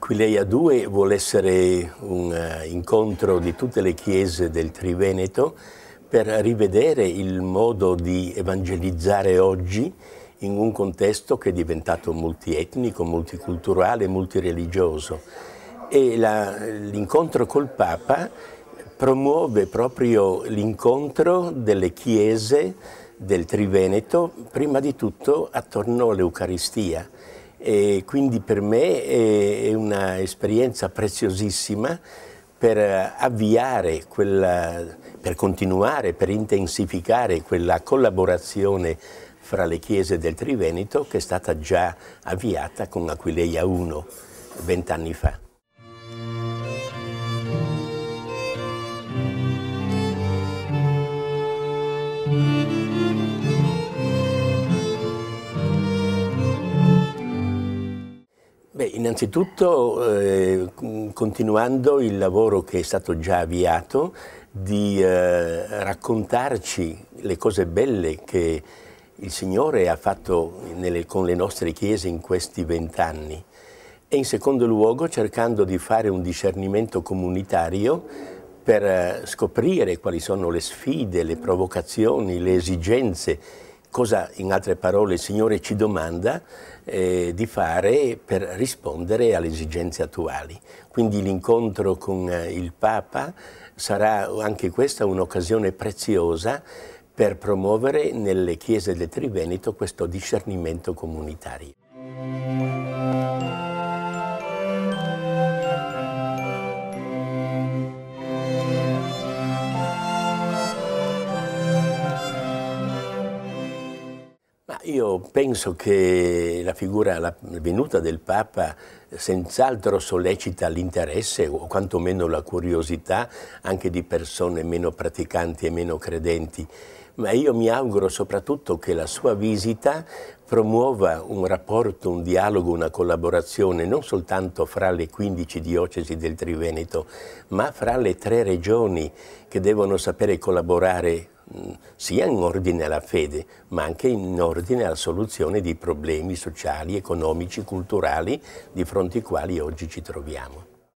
Aquileia 2 vuole essere un incontro di tutte le chiese del Triveneto per rivedere il modo di evangelizzare oggi in un contesto che è diventato multietnico, multiculturale, multireligioso. E l'incontro col Papa promuove proprio l'incontro delle chiese del Triveneto, prima di tutto attorno all'Eucaristia. E quindi per me è un'esperienza preziosissima per avviare per continuare, per intensificare quella collaborazione fra le chiese del Triveneto che è stata già avviata con Aquileia 1 20 anni fa. Beh, innanzitutto continuando il lavoro che è stato già avviato di raccontarci le cose belle che il Signore ha fatto con le nostre chiese in questi 20 anni e in secondo luogo cercando di fare un discernimento comunitario per scoprire quali sono le sfide, le provocazioni, le esigenze, cosa in altre parole il Signore ci domanda di fare per rispondere alle esigenze attuali. Quindi l'incontro con il Papa sarà anche questa un'occasione preziosa per promuovere nelle chiese del Triveneto questo discernimento comunitario. Io penso che la venuta del Papa senz'altro sollecita l'interesse o quantomeno la curiosità anche di persone meno praticanti e meno credenti, ma io mi auguro soprattutto che la sua visita promuova un rapporto, un dialogo, una collaborazione non soltanto fra le 15 diocesi del Triveneto, ma fra le 3 regioni che devono sapere collaborare sia in ordine alla fede, ma anche in ordine alla soluzione di problemi sociali, economici, culturali di fronte ai quali oggi ci troviamo.